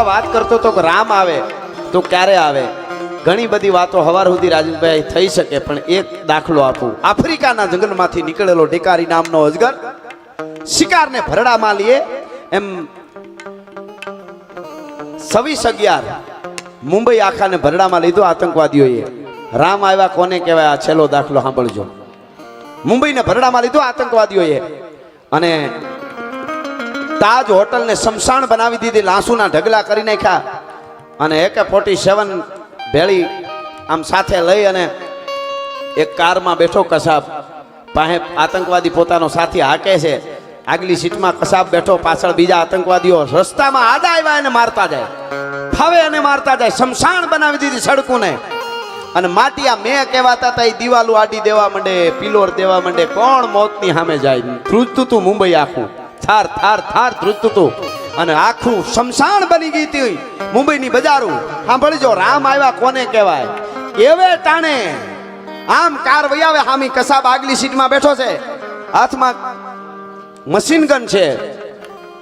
બાપા વાત કરતો તો કે રામ આવે તો ક્યારે આવે? ઘણી બધી વાતો હવાર સુધી રાજેશભાઈ થઈ શકે, પણ એક દાખલો આપું. આફ્રિકાના જંગલમાંથી નીકળેલો ઢેકારી નામનો અજગર શિકારને ભરડામાં લીએ એમ 26/11 મુંબઈ આખાને ભરડામાં લીધો આતંકવાદીઓએ. રામ આવ્યા કોને કહેવાય? આ છેલ્લો દાખલો સાંભળજો. મુંબઈને ભરડામાં લીધો આતંકવાદીઓએ અને તાજ હોટલને શમશાન બનાવી દીધી, લાંસુના ઢગલા કરી નાખ્યા અને AK-47 ભેળી આમ સાથે લઈ અને એક કારમાં બેઠો કસાબ પાસે. આતંકવાદી પોતાનો સાથી હાકે છે, આગલી સીટમાં કસાબ બેઠો, પાછળ બીજા આતંકવાદીઓ રસ્તામાં આડા આવ્યા એને મારતા જાય, ફાવે અને મારતા જાય. શમશાન બનાવી દીધી સડકોને અને માટિયા મેં કહેવાતા હતા એ દિવાલો આડી દેવા માંડે, પિલોર દેવા માંડે. કોણ મોતની સામે જાય? ધ્રુજતું તું મુંબઈ આખું, થાર થાર થાર ધ્રુજતું તું અને આખું શમશાન બની ગઈ હતી મુંબઈની બજારો. સાંભળજો, રામ આવ્યા કોને કહેવાય? એવે ટાણે આમ કાર વહી આવે, હામી કસાબ આગલી સીટમાં બેઠો છે, હાથમાં મશીન ગન છે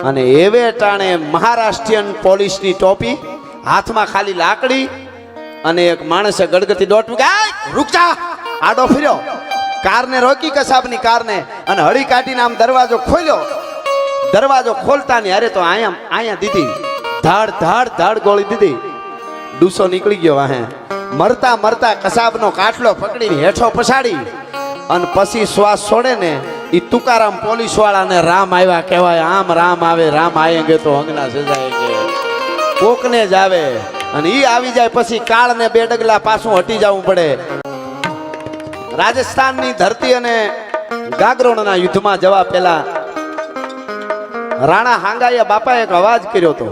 અને એવે ટાણે મહારાષ્ટ્રીયન પોલીસની ટોપી, હાથમાં ખાલી લાકડી અને એક માણસે ગડગતી દોટ રૂક જા. આડો ફર્યો, કારને રોકી, કસાબની કારને, અને હળી કાઢીને આમ દરવાજો ખોલ્યો. દરવાજો ખોલતા ની અરે તો અહીંયા દીધી, ધાડ ધાડ ધાડ ગોળી દીધી. ડૂસો નીકળી ગયો વાહે. મરતા મરતા કસાબનો કાટલો પકડીને હેઠો પછાડી અને પછી શ્વાસ છોડે ને એ તુકારામ પોલીસ વાળાને રામ આવ્યા કહેવાય. આમ રામ આવે, રામ આયેંગે તો અંગના સજાયેંગે, કોકને જ આવે અને ઈ આવી જાય પછી કાળને 2 ડગલા પાછું હટી જવું પડે. રાજસ્થાનની ધરતી અને ગાગરોણના યુદ્ધમાં જવા પહેલા રાણા હાંગાએ બાપા એક અવાજ કર્યો હતો,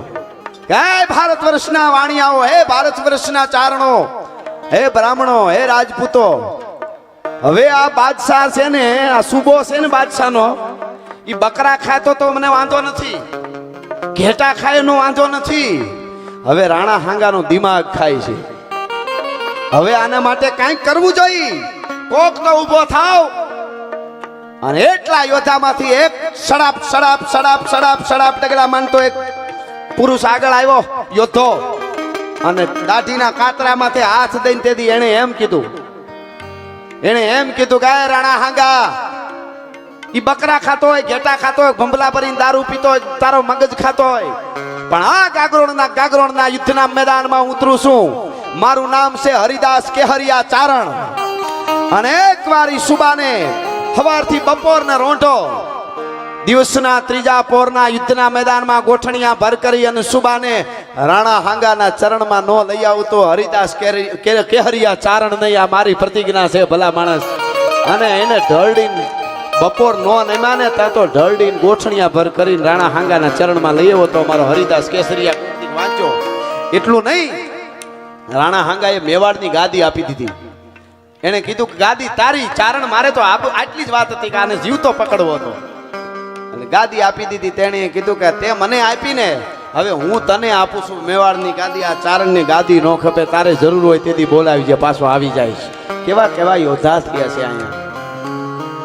હે ભારત વર્ષના વાણિયાઓ, હે ભારત વર્ષના ચારણો, હે બ્રાહ્મણો, હે રાજપૂતો, હવે આ બાદશાહ છે ને, આ સુબો છે ને બાદશાહનો, એ બકરા ખાતો તો મને વાંધો નથી, ઘેટા ખાય નો વાંધો નથી, હવે રાણા હાંગાનો દિમાગ ખાય છે. હવે આના માટે કંઈક કરવું જોઈએ, કોક તો ઊભો થાવ. અને એટલા યોદ્ધામાંથી એક સડાપ સડાપ સડાપ સડાપ સડાપ ડગલા માનતો એક પુરુષ આગળ આવ્યો, યોદ્ધો, અને દાઢીના કાતરામાંથી હાથ દઈને તેથી એને એમ કીધું કે રાણા હાંગા, ઈ બકરા ખાતો હોય, ઘેટા ખાતો હોય, ભંભલા ભરીને દારૂ પીતો હોય, તારો મગજ ખાતો હોય, પણ આ ગાગરોણના યુદ્ધના મેદાનમાં ઉતરું છું. મારું નામ છે હરિદાસ કેહરિયા ચારણ. અને એકવાર ઈ સુબાને સવારથી બપોરને રોંઢો, દિવસના 3જા પોરના યુદ્ધના મેદાનમાં ગોઠણિયા ભર કરી અને સુબાને રાણા હાંગાના ચરણમાં નો લઈ આવતો હરિદાસ કેહરિયા ચારણ નહીં. આ મારી પ્રતિજ્ઞા છે ભલા માણસ. અને એને ઢળડીને બપોર નો નમાને ત્યાં તો ઢળડીને ગોઠણિયા ભર કરીને રાણા હાંગાના ચરણમાં લઈ આવ્યો તો અમારો હરિદાસ કેસરિયા વાંચો. એટલું નહીં, રાણા હાંગાએ મેવાડની ગાદી આપી દીધી. એને કીધું કે ગાદી તારી, ચારણ મારે તો આટલી જ વાત હતી કે આને જીવતો પકડવો હતો. અને ગાદી આપી દીધી. તેણે કીધું કે તે મને આપીને હવે હું તને આપું છું મેવાડની ગાદી. આ ચારણની ગાદી નો ખપે, તારે જરૂર હોય તેથી બોલાવી જાય, પાછો આવી જાય. કેવા કેવા યોદ્ધા થયા છે અહીંયા.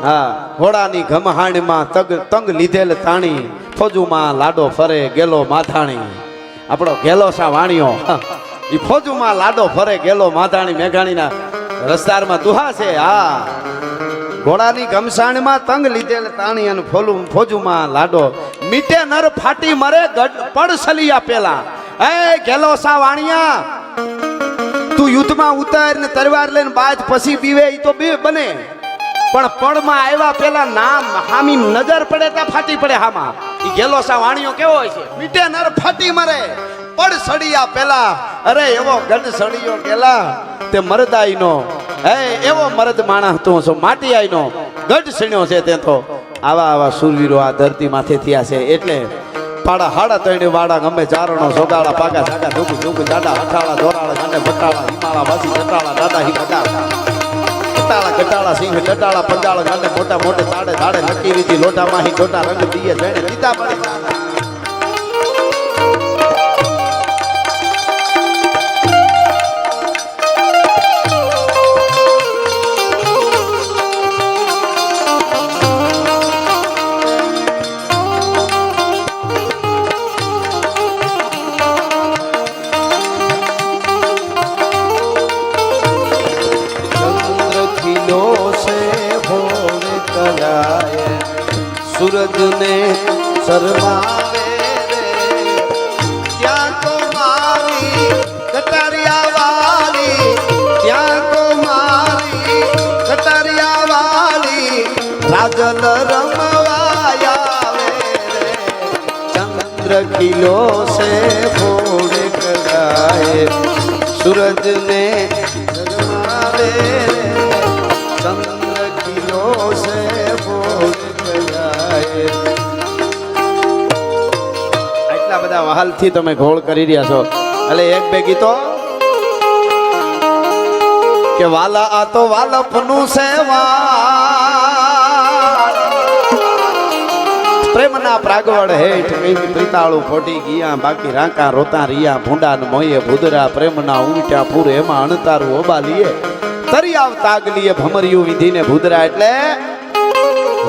હા, ઘોડાની ઘમહાણમાં તંગ લીધેલ તાણી, ફોજુમાં લાડો ફરે ગેલો માથાણી. આપણો ગેલો સા વાણિયો, એ ફોજુમાં લાડો ફરે ગેલો માથાણી. મેઘાણીના રસ્તારમાં દુહા છે. હા, ઘોડાની ઘમસાણમાં તંગ લીધેલ તાણી અને ફોજુમાં લાડો, મીટે નર ફાટી મરે પડ સલિયા પેલા. એ ગેલો સા વાણિયા, તું યુદ્ધમાં ઉતાર ને તલવાર લઈને બાજ પછી બીવે ઈ તો બે બને, પણ પડમાં આવ્યા પેલા નામ હામી નજર પડે તા ફાટી પડે. હામાં ઈ ગેલો સા વાણિયો કેવો હોય છે? મીટે નર ફાટી મરે પડ સડિયા પેલા. અરે એવો ગઢ સડિયો કેલા તે મરદાઈનો, હે એવો મરદ માણસ તું છો, માટી આઈનો ગઢ સણ્યો છે. તે તો આવા સુરવીરો આ ધરતી માથે થયા છે. એટલે પાડા હાડા તણે વાડા ગમે ચારણો સોગાળા પાકા સાગા ધુક ધુક દાડા હઠાળા દોરાળા અને બટાળા હિમાળા વાસી જટાળા દાદા હિ બટાળા કટાળા કટાળા સિંહ ડટાળા પંજાળા અને મોટા મોટે તાડે તાડે નક્કી રીતિ લોટા માહી ટોટા રંગ દીએ જણે દીતા પડી. કરાય સૂરજને શરમાવે રે ત્યાં તો મારી કટારિયા વાલી ત્યાં તો મારી કટારિયા વાલી રાજલ રમવાયા રે ચંદ્ર ખીલો સે ભોળે કરાય सूरज ने शर्मावे चंद्र किलो से बोल गयाए આટલા બધા વહાલથી તમે ઘોળ કરી રહ્યા છો એટલે એક બે ગીતો કે વાલા આ તો વાલપનું સેવા પ્રેમના પ્રાગવડ હેઠ કઈ પ્રીતાળું ફોટી ગયા બાકી રાંકા રોતા રિયા ભૂંડા ને મોયે ભૂદરા પ્રેમના ઊંટા પૂર એમાં અણતારું ઓબાલીએ તરિયાવ તાગલીએ ભમરિયું વિધીને ભૂદરા એટલે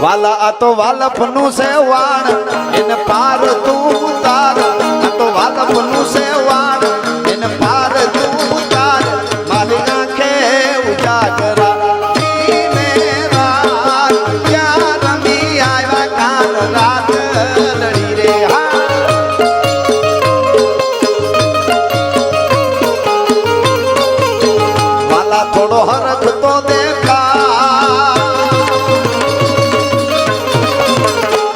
વાલા આ તો વાલપનું સેવાણ એને પાર તું તાર આ તો વાલપનું સેવાણ એને પાર તું તાર મારી આંખે ઉજાગરા થોડો હરખ તો દેખા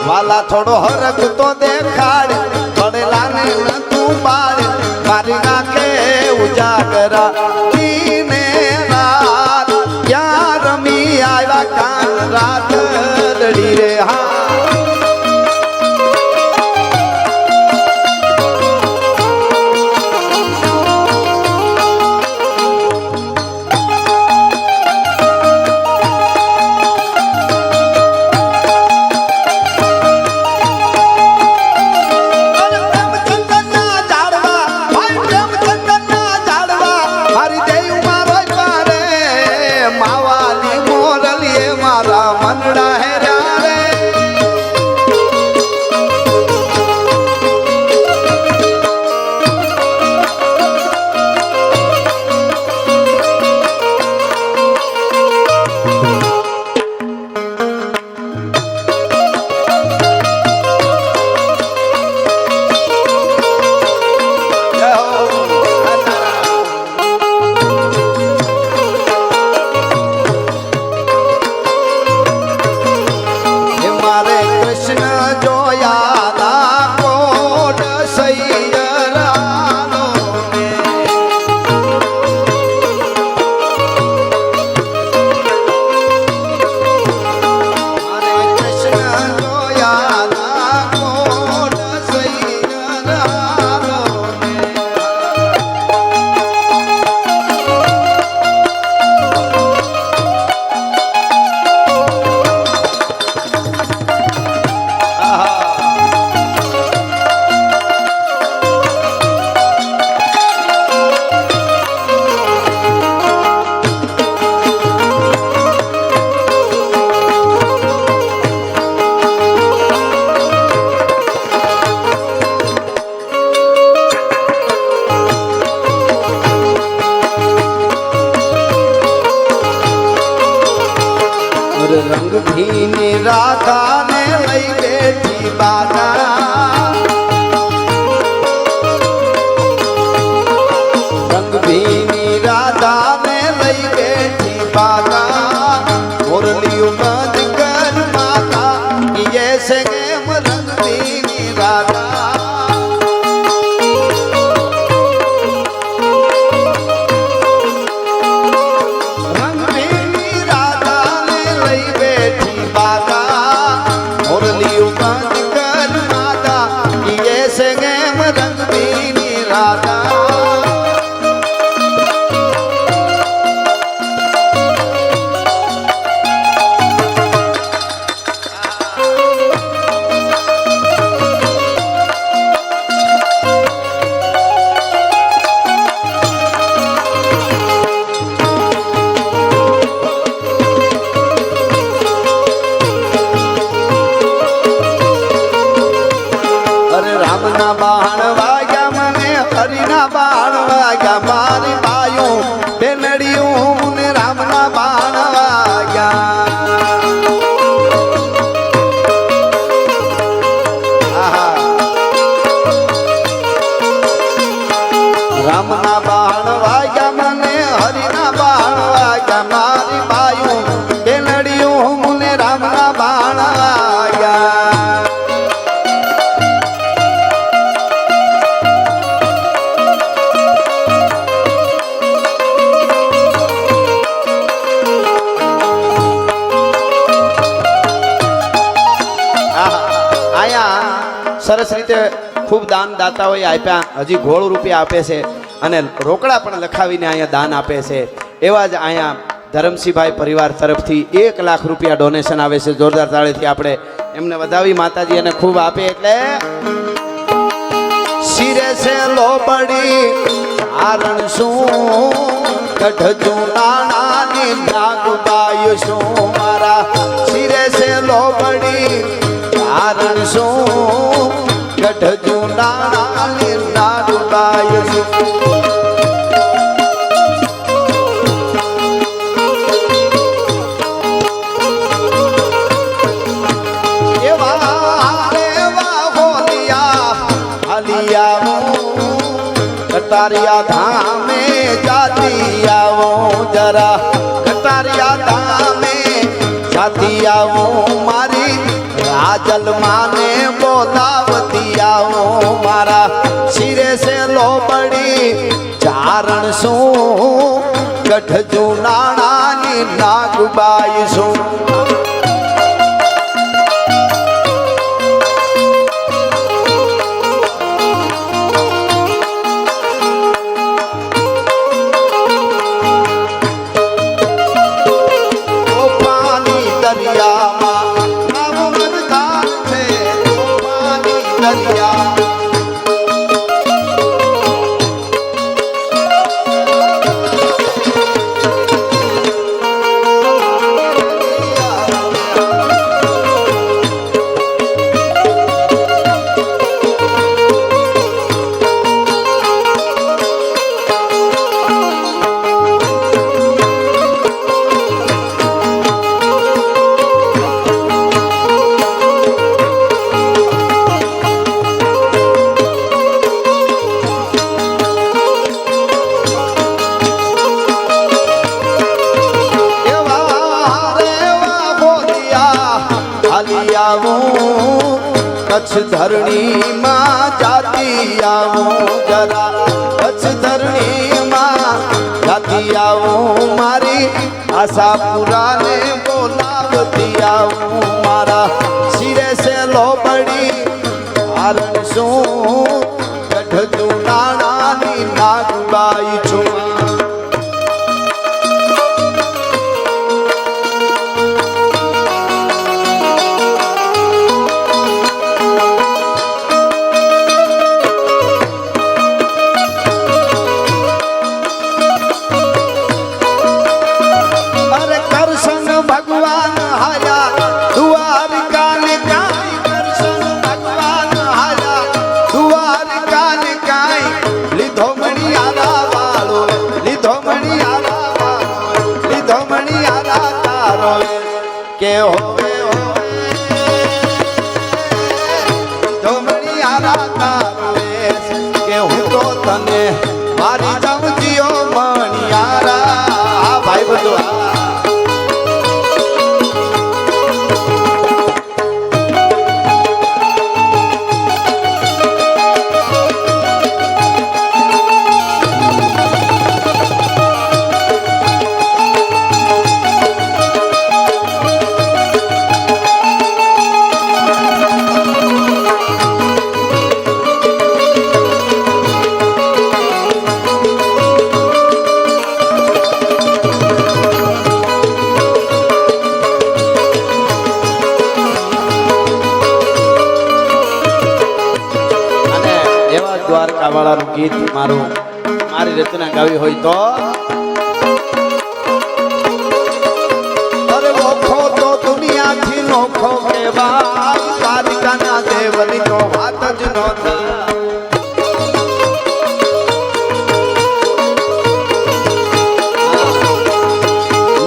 વાલા થોડો હરખ તો દેખાડ પડેલા ને તું બાળ મારી નાખે ઉજાગરા દીને રાત ક્યાં રમી આવ્યા કાન રાત લડી રે હા रंग भीनी राधा ने लई बेटी बाना रंग भीनी राधा ने लई बेटी बाना मुरलियों बंद कर माता ये से गेम रंग भीनी राधा मुरली बंद कर माता સરસ રીતે ખૂબ દાન દાતાઓએ આપ્યા, હજી ગોળ રૂપિયા આપે છે અને રોકડા પણ લખાવીને અહીંયા દાન આપે છે. એવા જ અહીંયા ધરમસિંહભાઈ પરિવાર તરફથી 1 લાખ રૂપિયા ડોનેશન આવે છે. જોરદાર તાળીથી આપણે એમને વધાવી, માતાજી એને ખૂબ આપે. એટલે શિરે છે લોબડી આરણ શું ગઢ નાની નાગબાઈ શું, મારા શિરે છે લોબડી આરણ શું ગઢ નાની નાગબાઈ શું. कटारिया धामे जाती आवो जरा, कटारिया धामे जाती आवो मारी राजल माने बोलावती आवो, मारा सिरे से लोबड़ी चारण सू गढ़ जूनानी नागबाई सू. कच्छ धरणी मां जाती आवो जरा, कच्छ धरणी मां जाती आवो मारी आशापुरा ने बोलावती आवो, मारा सिरे से लोबड़ी आरण सू गढ़ जूनानी नागबाई छू. के होवे धोमणी आरा तारे के हूँ तो तने मारी जाऊं जियो मणियारा. भाई बंधु દ્વારકા વાળાનું ગીત મારું મારી રચના ગાવી હોય તો અરે ઓખો તો દુનિયાથી નોખો કેવા દ્વારકાના દેવની તો વાત જ ન થાય.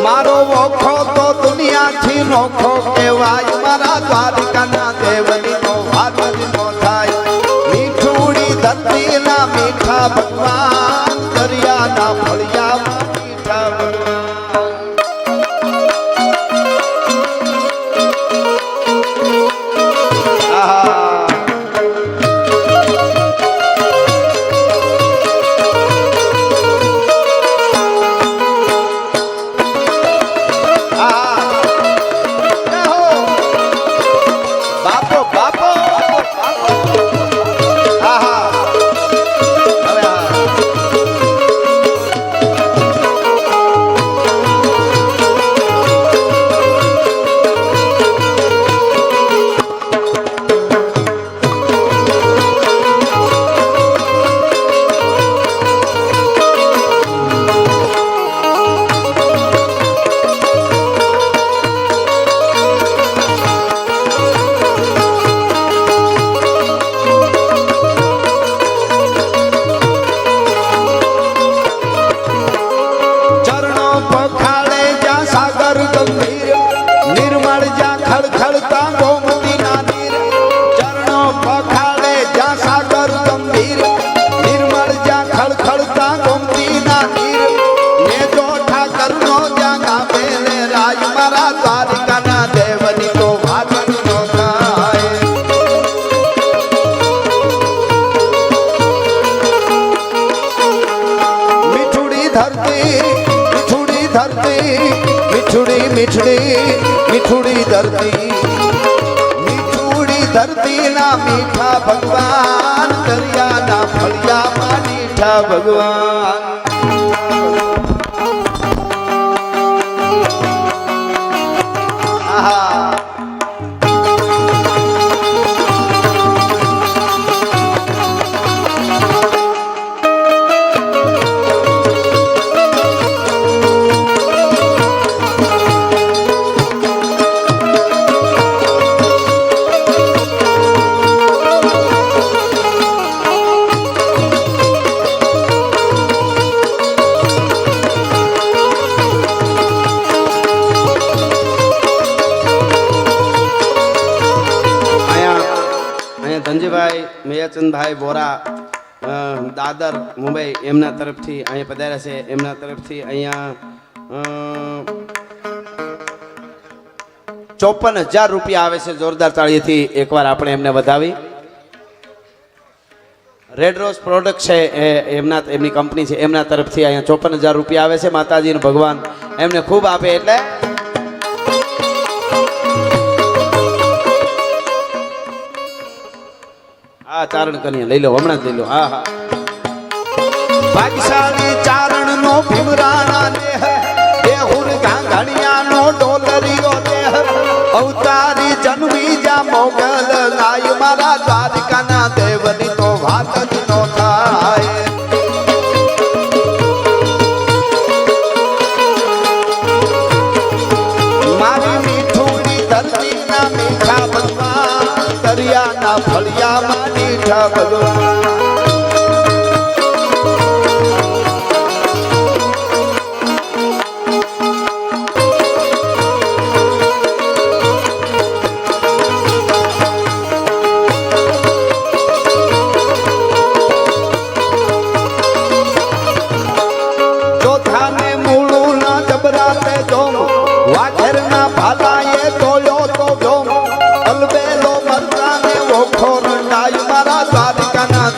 મારો ઓખો તો દુનિયાથી નોખો કેવાય, મારા દ્વારકાના દેવની તો વાત જ ન થાય. ધરતીના મીઠા ભગવાન દરિયાના ફળિયામાં મીઠા ભગવાન. બાપ ધરતીના મીઠા ભગવાન દરિયાના ફળિયામાં મીઠા ભગવાન આહા ધનજીભાઈ મેયચંદભાઈ બોરા દાદર મુંબઈ એમના તરફથી અહીંયા પધાર્યા છે એમના તરફથી અહીંયા 54,000 રૂપિયા આવે છે જોરદાર તાળીથી એકવાર આપણે એમને વધાવી રેડ રોઝ પ્રોડક્ટ છે એમની કંપની છે એમના તરફથી અહીંયા 54,000 રૂપિયા આવે છે માતાજીનું ભગવાન એમને ખૂબ આપે એટલે ચારણ કન્યા લઈ લો હમણાં જ લઈ લો હા હા ભાગ્યશાળી ચારણ નો ભીમરાણા દેહ દેહુર ગાંગણિયા નો ડોલરીઓ દેહ અવતારી જન્મી જા મોગલ લાય મારા દ્વારકાના દેવની તો વાત જ નો થાય મારી મીઠુડી ધરતીના મીઠા ભગવાન દરિયાના ફળિયામાં મીઠા ભગવાન ચોથાને મૂળું ના જબરાતે જોમ વાઘેરના ભાલાએ તોયો તો જોમ અલબેલો મરદાને ઓખો રંડાય મારા દ્વારકાના